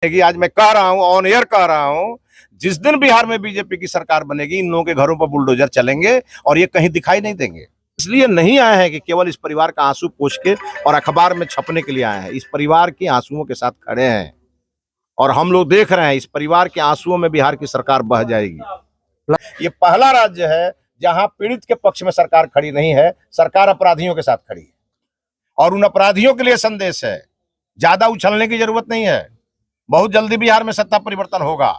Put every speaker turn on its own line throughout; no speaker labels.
कि आज मैं कह रहा हूं, ऑन एयर कह रहा हूं, जिस दिन बिहार में बीजेपी की सरकार बनेगी, इन लोगों के घरों पर बुलडोजर चलेंगे और ये कहीं दिखाई नहीं देंगे। इसलिए नहीं आए हैं कि केवल इस परिवार का आंसू पोंछ के और अखबार में छपने के लिए आए हैं। इस परिवार के आंसुओं के साथ खड़े हैं और हम लोग देख रहे हैं इस परिवार के आंसुओं में बिहार की सरकार बह जाएगी। ये पहला राज्य है जहां पीड़ित के पक्ष में सरकार खड़ी नहीं है, सरकार अपराधियों के साथ खड़ी है। और उन अपराधियों के लिए संदेश है, ज्यादा उछलने की जरूरत नहीं है। बहुत जल्दी बिहार में सत्ता परिवर्तन होगा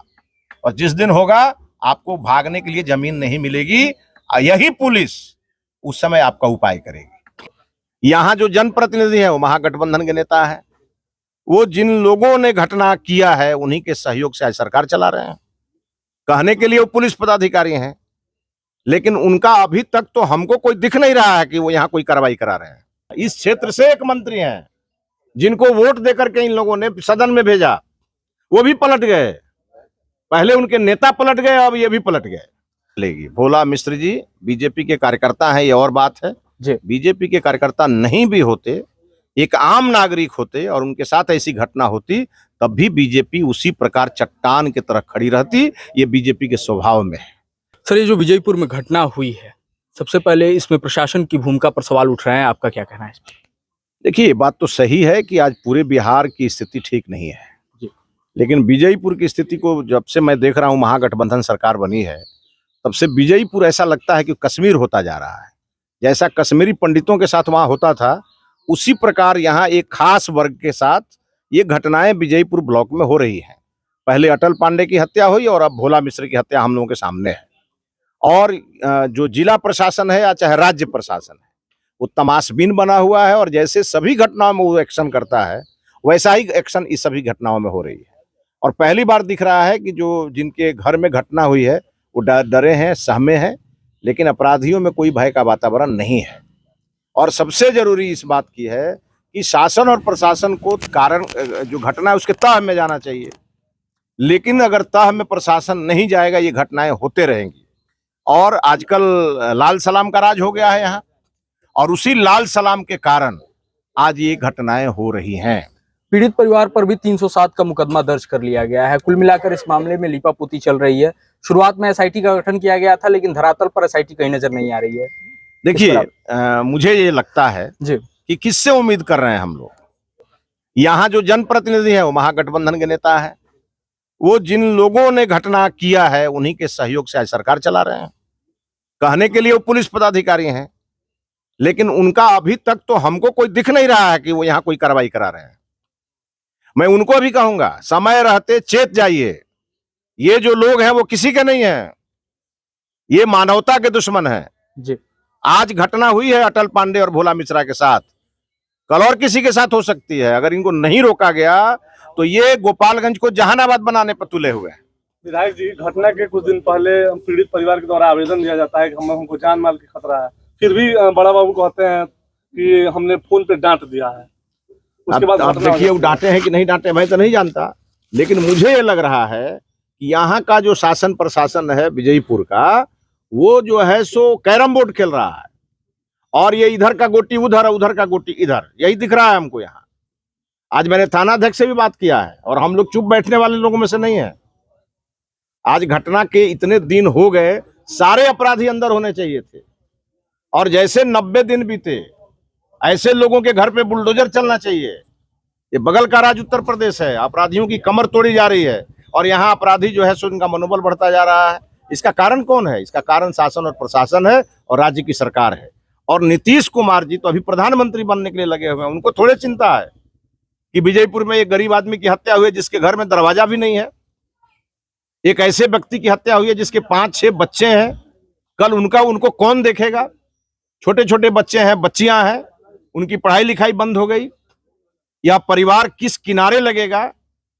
और जिस दिन होगा आपको भागने के लिए जमीन नहीं मिलेगी। यही पुलिस उस समय आपका उपाय करेगी। यहाँ जो जनप्रतिनिधि है वो महागठबंधन के नेता है। वो जिन लोगों ने घटना किया है उन्हीं के सहयोग से आज सरकार चला रहे हैं। कहने के लिए वो पुलिस पदाधिकारी हैं, लेकिन उनका अभी तक तो हमको कोई दिख नहीं रहा है कि वो यहाँ कोई कार्रवाई करा रहे हैं। इस क्षेत्र से एक मंत्री हैं जिनको वोट देकर के इन लोगों ने सदन में भेजा, वो भी पलट गए। पहले उनके नेता पलट गए, अब ये भी पलट गए। लेगी भोला मिश्र जी बीजेपी के कार्यकर्ता हैं, ये और बात है। बीजेपी के कार्यकर्ता नहीं भी होते, एक आम नागरिक होते और उनके साथ ऐसी घटना होती, तब भी बीजेपी उसी प्रकार चट्टान की तरह खड़ी रहती। ये बीजेपी के स्वभाव में है।
सर, ये जो विजयपुर में घटना हुई है, सबसे पहले इसमें प्रशासन की भूमिका पर सवाल उठ रहे हैं, आपका क्या कहना है इसमें?
देखिए, बात तो सही है कि आज पूरे बिहार की स्थिति ठीक नहीं है, लेकिन विजयपुर की स्थिति को जब से मैं देख रहा हूं, महागठबंधन सरकार बनी है, तब से विजयपुर ऐसा लगता है कि कश्मीर होता जा रहा है। जैसा कश्मीरी पंडितों के साथ वहां होता था, उसी प्रकार यहाँ एक खास वर्ग के साथ ये घटनाएं विजयपुर ब्लॉक में हो रही हैं। पहले अटल पांडे की हत्या हुई और अब भोला मिश्र की हत्या हम लोगों के सामने है। और जो जिला प्रशासन है या चाहे राज्य प्रशासन है, वो तमाशबीन बना हुआ है और जैसे सभी घटनाओं में वो एक्शन करता है, वैसा ही एक्शन इस सभी घटनाओं में हो रही है। और पहली बार दिख रहा है कि जो जिनके घर में घटना हुई है वो डरे हैं, सहमे हैं, लेकिन अपराधियों में कोई भय का वातावरण नहीं है। और सबसे जरूरी इस बात की है कि शासन और प्रशासन को कारण जो घटना है उसके तह में जाना चाहिए, लेकिन अगर तह में प्रशासन नहीं जाएगा ये घटनाएं होते रहेंगी। और आजकल लाल सलाम का राज हो गया है यहाँ, और उसी लाल सलाम के कारण आज ये घटनाएं हो रही हैं।
पीड़ित परिवार पर भी 307 का मुकदमा दर्ज कर लिया गया है। कुल मिलाकर इस मामले में लीपापोती चल रही है। शुरुआत में एसआईटी का गठन किया गया था, लेकिन धरातल पर एसआईटी कहीं नजर नहीं आ रही है।
देखिए, मुझे ये लगता है कि किससे उम्मीद कर रहे हैं हम लोग। यहाँ जो जनप्रतिनिधि है वो महागठबंधन के नेता है। वो जिन लोगों ने घटना किया है उन्हीं के सहयोग से आज सरकार चला रहे हैं। कहने के लिए वो पुलिस पदाधिकारी हैं, लेकिन उनका अभी तक तो हमको कोई दिख नहीं रहा है कि वो यहाँ कोई कार्रवाई करा रहे हैं। मैं उनको भी कहूंगा, समय रहते चेत जाइए। ये जो लोग हैं वो किसी के नहीं हैं, ये मानवता के दुश्मन हैं। आज घटना हुई है अटल पांडे और भोला मिश्रा के साथ, कल और किसी के साथ हो सकती है। अगर इनको नहीं रोका गया तो ये गोपालगंज को जहानाबाद बनाने पर तुले हुए हैं।
विधायक जी, घटना के कुछ दिन पहले पीड़ित परिवार के द्वारा आवेदन दिया जाता है कि हमको जान माल की खतरा है, फिर भी बड़ा बाबू कहते हैं कि हमने फोन पे डांट दिया है। उसके बाद
आप देखिए वो डांटे हैं कि नहीं डांटे मैं तो नहीं जानता, लेकिन मुझे ये लग रहा है कि यहाँ का जो शासन प्रशासन है विजयपुर का, वो जो है सो कैरम बोर्ड खेल रहा है। और ये इधर का गोटी उधर, उधर का गोटी इधर, यही दिख रहा है हमको यहाँ। आज मैंने थानाध्यक्ष से भी बात किया है और हम लोग चुप बैठने वाले लोगों में से नहीं है। आज घटना के इतने दिन हो गए, सारे अपराधी अंदर होने चाहिए थे, और जैसे 90 दिन बीते ऐसे लोगों के घर पे बुलडोजर चलना चाहिए। ये बगल का राज्य उत्तर प्रदेश है, अपराधियों की कमर तोड़ी जा रही है और यहाँ अपराधी जो है सो उनका मनोबल बढ़ता जा रहा है। इसका कारण कौन है? इसका कारण शासन और प्रशासन है और राज्य की सरकार है। और नीतीश कुमार जी तो अभी प्रधानमंत्री बनने के लिए लगे हुए हैं। उनको थोड़े चिंता है कि विजयपुर में एक गरीब आदमी की हत्या हुई है जिसके घर में दरवाजा भी नहीं है। एक ऐसे व्यक्ति की हत्या हुई है जिसके 5-6 बच्चे हैं। कल उनको कौन देखेगा? छोटे छोटे बच्चे हैं, बच्चियां हैं, उनकी पढ़ाई लिखाई बंद हो गई। यह परिवार किस किनारे लगेगा,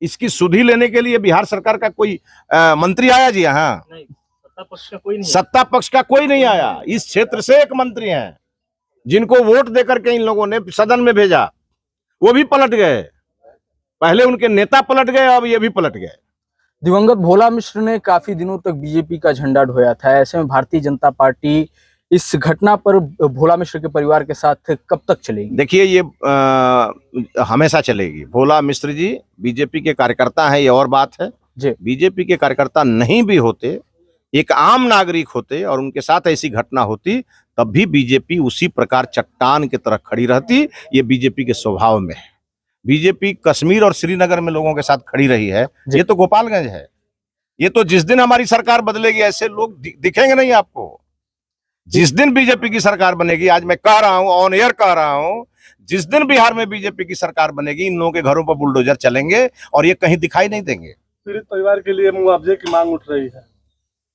इसकी सुधि लेने के लिए बिहार सरकार का कोई मंत्री आया जी? हाँ, सत्ता पक्ष का कोई नहीं आया। इस क्षेत्र से एक मंत्री हैं जिनको वोट देकर के इन लोगों ने सदन में भेजा, वो भी पलट गए। पहले उनके नेता पलट गए, अब ये भी पलट गए।
दिवंगत भोला मिश्र ने काफी दिनों तक बीजेपी का झंडा ढोया था। ऐसे में भारतीय जनता पार्टी इस घटना पर भोला मिश्र के परिवार के साथ कब तक चलेगी?
देखिए ये हमेशा चलेगी। भोला मिश्र जी बीजेपी के कार्यकर्ता हैं, ये और बात है।
जी।
बीजेपी के कार्यकर्ता नहीं भी होते, एक आम नागरिक होते और उनके साथ ऐसी घटना होती, तब भी बीजेपी उसी प्रकार चट्टान की तरह खड़ी रहती। ये बीजेपी के स्वभाव में है। बीजेपी कश्मीर और श्रीनगर में लोगों के साथ खड़ी रही है, ये तो गोपालगंज है। ये तो जिस दिन हमारी सरकार बदलेगी ऐसे लोग दिखेंगे नहीं आपको। जिस दिन बीजेपी की सरकार बनेगी, आज मैं कह रहा हूं, ऑन एयर कह रहा हूं, जिस दिन बिहार में बीजेपी की सरकार बनेगी, इन लोगों के घरों पर बुलडोजर चलेंगे और ये कहीं दिखाई नहीं देंगे।
पीड़ित परिवार के लिए मुआवजे की मांग उठ रही है।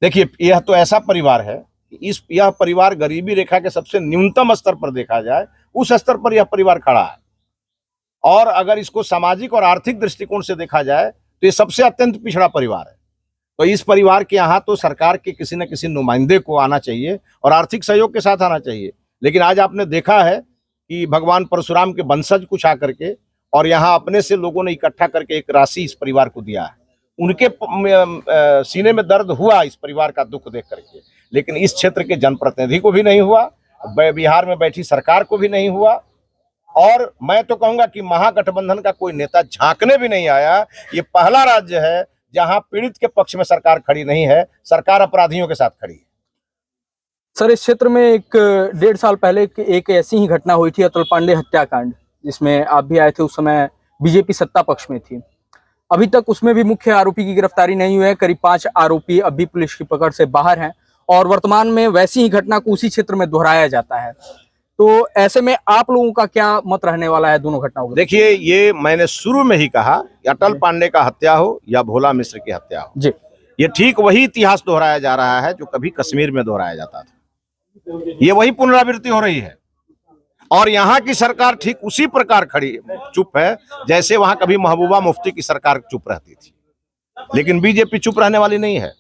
देखिए यह तो ऐसा परिवार है कि यह परिवार गरीबी रेखा के सबसे न्यूनतम स्तर पर देखा जाए, उस स्तर पर यह परिवार खड़ा है। और अगर इसको सामाजिक और आर्थिक दृष्टिकोण से देखा जाए तो ये सबसे अत्यंत पिछड़ा परिवार है। तो इस परिवार के यहाँ तो सरकार के किसी न किसी नुमाइंदे को आना चाहिए और आर्थिक सहयोग के साथ आना चाहिए। लेकिन आज आपने देखा है कि भगवान परशुराम के वंशज कुछ आकर के और यहाँ अपने से लोगों ने इकट्ठा करके एक राशि इस परिवार को दिया है। उनके सीने में दर्द हुआ इस परिवार का दुख देख करके, लेकिन इस क्षेत्र के जनप्रतिनिधि को भी नहीं हुआ, बिहार में बैठी सरकार को भी नहीं हुआ। और मैं तो कहूंगा कि महागठबंधन का कोई नेता झांकने भी नहीं आया। ये पहला राज्य है जहां पीड़ित के पक्ष में सरकार खड़ी नहीं है, सरकार अपराधियों के साथ खड़ी है।
सर, इस क्षेत्र में एक 1.5 साल पहले एक ऐसी ही घटना हुई थी, अतुल पांडे हत्याकांड, जिसमें आप भी आए थे। उस समय बीजेपी सत्ता पक्ष में थी। अभी तक उसमें भी मुख्य आरोपी की गिरफ्तारी नहीं हुई है। करीब 5 आरोपी अभी पुलिस की पकड़ से बाहर हैं और वर्तमान में वैसी ही घटना को उसी क्षेत्र में दोहराया जाता है। तो ऐसे में आप लोगों का क्या मत रहने वाला है दोनों घटनाओं को?
देखिए, ये मैंने शुरू में ही कहा, अटल पांडे का हत्या हो या भोला मिश्र की हत्या हो
जी,
ये ठीक वही इतिहास दोहराया जा रहा है जो कभी कश्मीर में दोहराया जाता था। ये वही पुनरावृत्ति हो रही है और यहाँ की सरकार ठीक उसी प्रकार खड़ी चुप है जैसे वहां कभी महबूबा मुफ्ती की सरकार चुप रहती थी। लेकिन बीजेपी चुप रहने वाली नहीं है।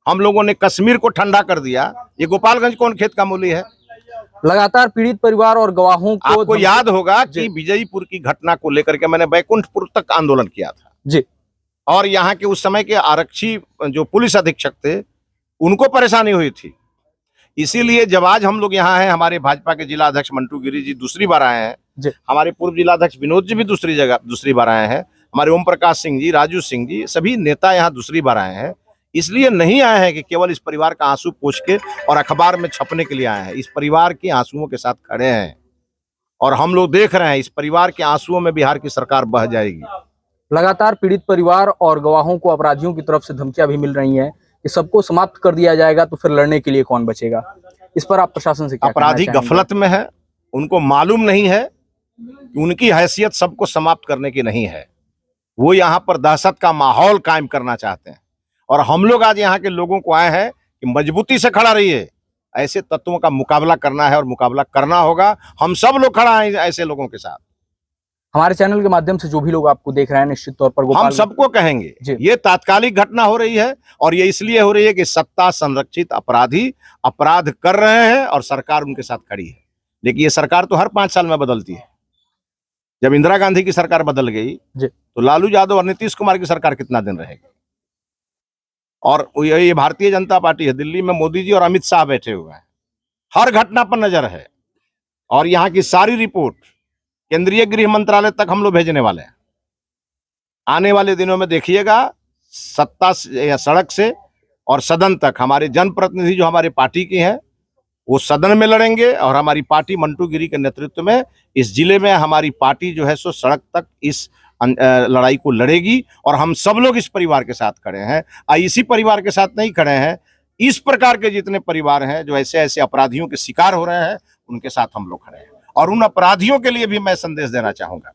हम लोगों ने कश्मीर को ठंडा कर दिया। ये गोपालगंज कौन खेत का मूली है?
लगातार पीड़ित परिवार और गवाहों को
आपको याद होगा कि विजयपुर की घटना को लेकर के मैंने बैकुंठपुर तक आंदोलन किया था
जी,
और यहाँ के उस समय के आरक्षी जो पुलिस अधीक्षक थे उनको परेशानी हुई थी। इसीलिए जब आज हम लोग यहाँ हैं, हमारे भाजपा के जिला अध्यक्ष मंटू गिरी जी दूसरी बार आए हैं, हमारे पूर्व जिला अध्यक्ष विनोद जी भी दूसरी बार आए हैं, हमारे ओम प्रकाश सिंह जी, राजू सिंह जी, सभी नेता यहाँ दूसरी बार आए हैं। इसलिए नहीं आए हैं कि केवल इस परिवार का आंसू पोंछ के और अखबार में छपने के लिए आए हैं। इस परिवार के आंसुओं के साथ खड़े हैं और हम लोग देख रहे हैं इस परिवार के आंसुओं में बिहार की सरकार बह जाएगी।
लगातार पीड़ित परिवार और गवाहों को अपराधियों की तरफ से धमकियां भी मिल रही हैं कि सबको समाप्त कर दिया जाएगा, तो फिर लड़ने के लिए कौन बचेगा? इस पर आप प्रशासन से क्या कहना
अपराधी
चाहेंगे?
गफलत में है, उनको मालूम नहीं है कि उनकी हैसियत सबको समाप्त करने की नहीं है। वो यहाँ पर दहशत का माहौल कायम करना चाहते हैं और हम लोग आज यहाँ के लोगों को आए हैं कि मजबूती से खड़ा रहिए। ऐसे तत्वों का मुकाबला करना है और मुकाबला करना होगा। हम सब लोग खड़ा हैं ऐसे लोगों के साथ।
हमारे चैनल के माध्यम से जो भी लोग आपको देख रहे हैं, निश्चित तौर पर
हम सबको कहेंगे ये तात्कालिक घटना हो रही है और ये इसलिए हो रही है कि सत्ता संरक्षित अपराधी अपराध कर रहे हैं और सरकार उनके साथ खड़ी है। लेकिन ये सरकार तो हर 5 साल में बदलती है। जब इंदिरा गांधी की सरकार बदल गई तो लालू यादव और नीतीश कुमार की सरकार कितना दिन रहेगी? और ये भारतीय जनता पार्टी है, दिल्ली में मोदी जी और अमित शाह बैठे हुए हैं, हर घटना पर नजर है और यहाँ की सारी रिपोर्ट केंद्रीय गृह मंत्रालय तक हम लोग भेजने वाले हैं। आने वाले दिनों में देखिएगा सत्ता या सड़क से और सदन तक हमारे जनप्रतिनिधि जो हमारे पार्टी की हैं वो सदन में लड़ेंगे और हमारी पार्टी मंटू गिरी के नेतृत्व में इस जिले में हमारी पार्टी जो है सो सड़क तक इस लड़ाई को लड़ेगी और हम सब लोग इस परिवार के साथ खड़े हैं। इसी परिवार के साथ नहीं खड़े हैं, इस प्रकार के जितने परिवार हैं जो ऐसे ऐसे अपराधियों के शिकार हो रहे हैं उनके साथ हम लोग खड़े हैं। और उन अपराधियों के लिए भी मैं संदेश देना चाहूंगा,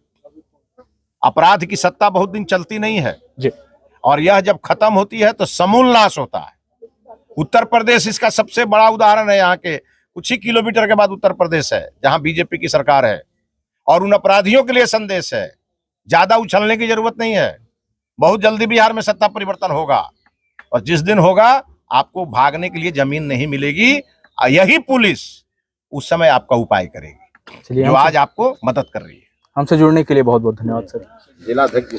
अपराध की सत्ता बहुत दिन चलती नहीं है
जी,
और यह जब खत्म होती है तो समूल नाश होता है। उत्तर प्रदेश इसका सबसे बड़ा उदाहरण है। यहाँ के कुछ ही किलोमीटर के बाद उत्तर प्रदेश है जहां बीजेपी की सरकार है और उन अपराधियों के लिए संदेश है, ज्यादा उछलने की जरूरत नहीं है। बहुत जल्दी बिहार में सत्ता परिवर्तन होगा और जिस दिन होगा आपको भागने के लिए जमीन नहीं मिलेगी। यही पुलिस उस समय आपका उपाय करेगी जो आज आपको मदद कर रही है।
हमसे जुड़ने के लिए बहुत बहुत धन्यवाद सर।
जिला अध्यक्ष